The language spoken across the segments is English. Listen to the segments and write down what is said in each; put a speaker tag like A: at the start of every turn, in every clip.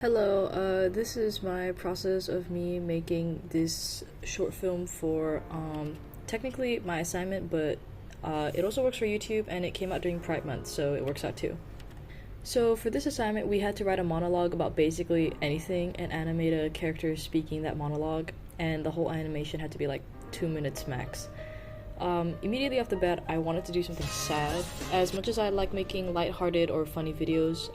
A: Hello, this is my process of me making this short film for, technically my assignment, but it also works for YouTube and it came out during Pride Month, so it works out too. So for this assignment, we had to write a monologue about basically anything and animate a character speaking that monologue, and the whole animation had to be like 2 minutes max. Immediately off the bat, I wanted to do something sad. As much as I like making lighthearted or funny videos,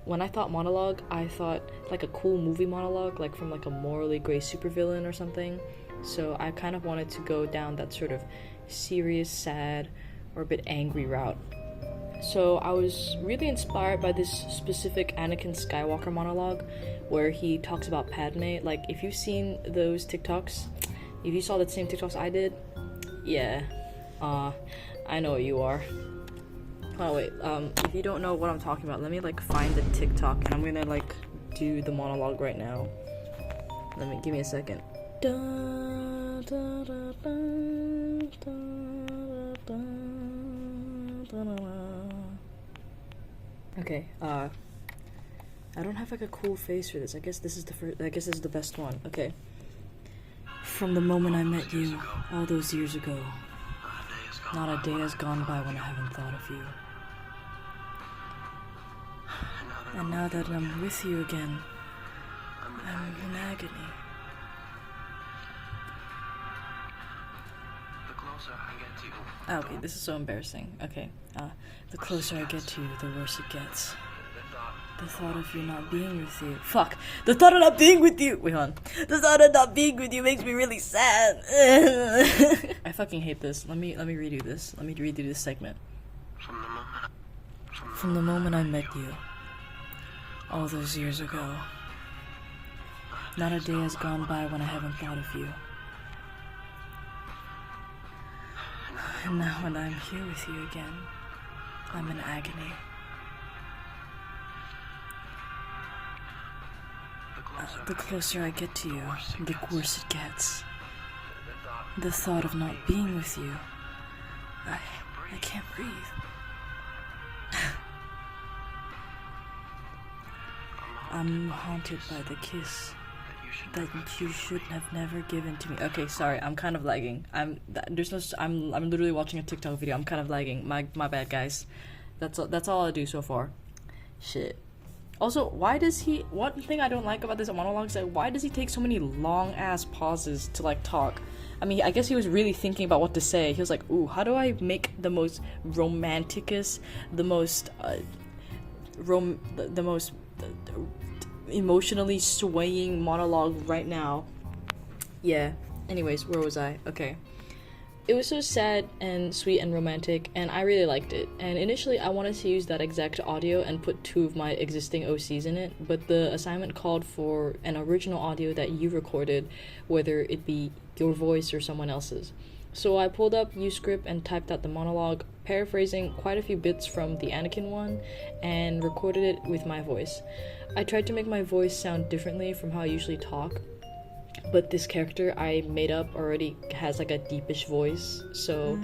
A: when I thought monologue, I thought like a cool movie monologue, like from like a morally gray supervillain or something. So I kind of wanted to go down that sort of serious, sad, or a bit angry route. So I was really inspired by this specific Anakin Skywalker monologue where he talks about Padme. Like, if you've seen those TikToks, if you saw the same TikToks I did, yeah, I know what you are. Oh wait, if you don't know what I'm talking about, let me like find the TikTok and I'm gonna like do the monologue right now. Give me a second. Okay, I don't have like a cool face for this. I guess this is the best one. Okay. From the moment I met you, all those years ago, not a day has gone by when I haven't thought of you. And now that I'm with you again, I'm in agony. Okay, this is so embarrassing. Okay, the closer I get to you, the worse it gets. The thought of you not being with you. Fuck! The thought of not being with you! Wait, hold on. The thought of not being with you makes me really sad. I fucking hate this. Let me redo this. Let me redo this segment. From the moment I met you, all those years ago, not a day has gone by when I haven't thought of you. And now when I'm here with you again, I'm in agony. The closer I get to you, the worse it gets. The thought of not being with you, I can't breathe. I'm haunted by the kiss that you should have never given to me. Okay, sorry, I'm kind of lagging. I'm literally watching a TikTok video. I'm kind of lagging. My bad, guys. That's all I do so far. Shit. Also, one thing I don't like about this monologue is that why does he take so many long ass pauses to like talk? I mean, I guess he was really thinking about what to say. He was like, ooh, how do I make the most romanticus, the most emotionally swaying monologue right now? Yeah. Anyways, where was I? Okay. It was so sad and sweet and romantic, and I really liked it. And initially, I wanted to use that exact audio and put 2 of my existing OCs in it, but the assignment called for an original audio that you recorded, whether it be your voice or someone else's. So I pulled up Uscript and typed out the monologue, paraphrasing quite a few bits from the Anakin one, and recorded it with my voice. I tried to make my voice sound differently from how I usually talk, but this character I made up already has like a deepish voice, so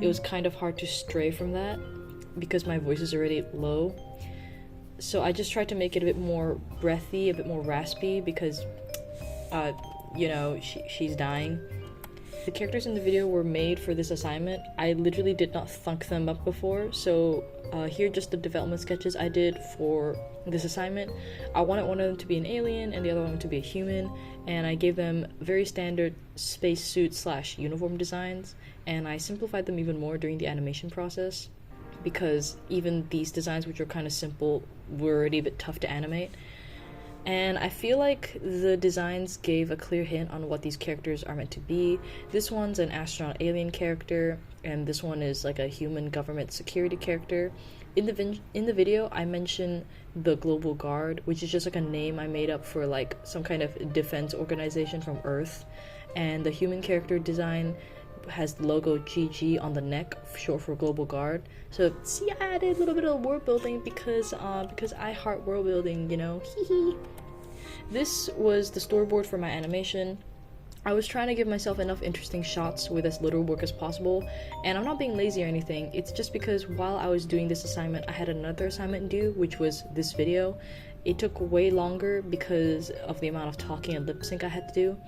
A: it was kind of hard to stray from that because my voice is already low. So I just tried to make it a bit more breathy, a bit more raspy because, she's dying. The characters in the video were made for this assignment. I literally did not thunk them up before, so here are just the development sketches I did for this assignment. I wanted one of them to be an alien and the other one to be a human, and I gave them very standard spacesuit / uniform designs, and I simplified them even more during the animation process because even these designs, which are kind of simple, were already a bit tough to animate. And I feel like the designs gave a clear hint on what these characters are meant to be. This one's an astronaut alien character, and this one is like a human government security character. In the video, I mention the Global Guard, which is just like a name I made up for like some kind of defense organization from Earth. And the human character design has the logo GG on the neck, short for Global Guard. So see, I added a little bit of world building because I heart world building, you know. Hee. This was the storyboard for my animation. I was trying to give myself enough interesting shots with as little work as possible, and I'm not being lazy or anything. It's just because while I was doing this assignment, I had another assignment due, which was this video, It took way longer because of the amount of talking and lip sync I had to do,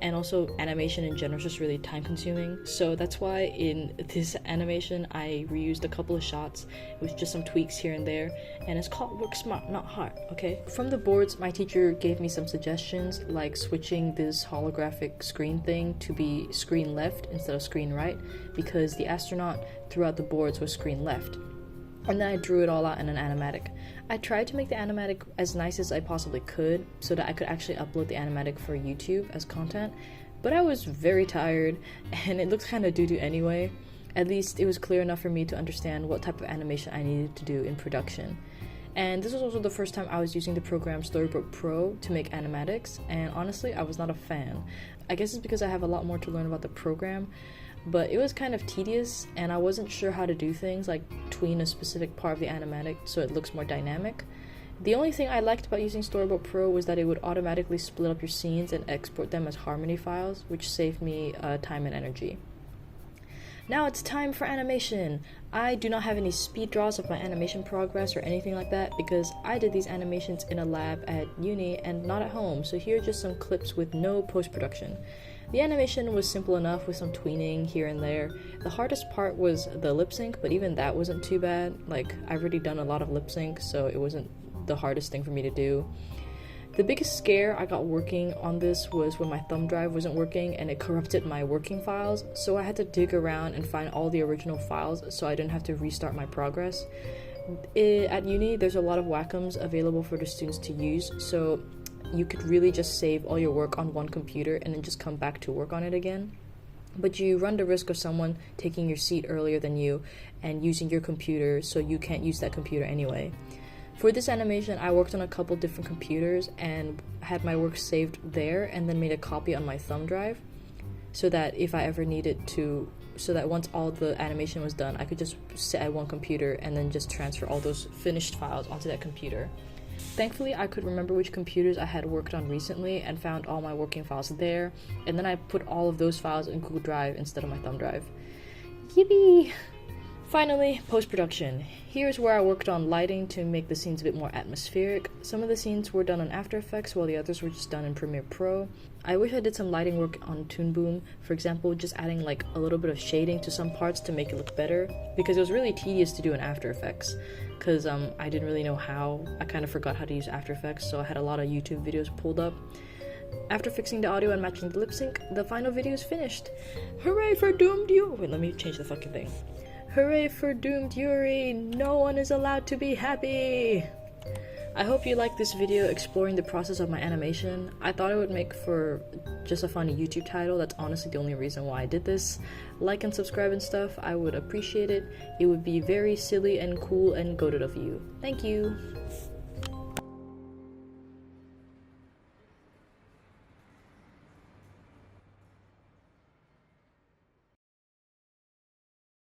A: and also animation in general is just really time consuming. So that's why in this animation I reused a couple of shots with just some tweaks here and there, and it's called work smart not hard, okay? From the boards, my teacher gave me some suggestions, like switching this holographic screen thing to be screen left instead of screen right, because the astronaut throughout the boards was screen left. And then I drew it all out in an animatic. I tried to make the animatic as nice as I possibly could so that I could actually upload the animatic for YouTube as content, but I was very tired and it looked kind of doo-doo anyway. At least it was clear enough for me to understand what type of animation I needed to do in production. And this was also the first time I was using the program Storyboarding Pro to make animatics, and honestly I was not a fan. I guess it's because I have a lot more to learn about the program, but it was kind of tedious and I wasn't sure how to do things like tween a specific part of the animatic so it looks more dynamic. The only thing I liked about using Storyboarding Pro was that it would automatically split up your scenes and export them as Harmony files, which saved me time and energy. Now it's time for animation! I do not have any speed draws of my animation progress or anything like that because I did these animations in a lab at uni and not at home, so here are just some clips with no post-production. The animation was simple enough with some tweening here and there. The hardest part was the lip sync, but even that wasn't too bad. Like, I've already done a lot of lip sync, so it wasn't the hardest thing for me to do. The biggest scare I got working on this was when my thumb drive wasn't working and it corrupted my working files, so I had to dig around and find all the original files so I didn't have to restart my progress. At uni, there's a lot of Wacom's available for the students to use, so you could really just save all your work on one computer and then just come back to work on it again. But you run the risk of someone taking your seat earlier than you and using your computer, so you can't use that computer anyway. For this animation, I worked on a couple different computers and had my work saved there and then made a copy on my thumb drive so that if I ever needed to, so that once all the animation was done, I could just sit at one computer and then just transfer all those finished files onto that computer. Thankfully, I could remember which computers I had worked on recently and found all my working files there, and then I put all of those files in Google Drive instead of my thumb drive. Yippee! Finally, post-production. Here's where I worked on lighting to make the scenes a bit more atmospheric. Some of the scenes were done on After Effects while the others were just done in Premiere Pro. I wish I did some lighting work on Toon Boom, for example, just adding like a little bit of shading to some parts to make it look better, because it was really tedious to do in After Effects, because I didn't really know how. I kind of forgot how to use After Effects, so I had a lot of YouTube videos pulled up. After fixing the audio and matching the lip sync, the final video is finished. Hooray for Doomed Yuri! Wait, let me change the fucking thing. Hooray for Doomed Yuri! No one is allowed to be happy! I hope you liked this video exploring the process of my animation. I thought it would make for just a funny YouTube title. That's honestly the only reason why I did this. Like and subscribe and stuff, I would appreciate it. It would be very silly and cool and goated of you. Thank you!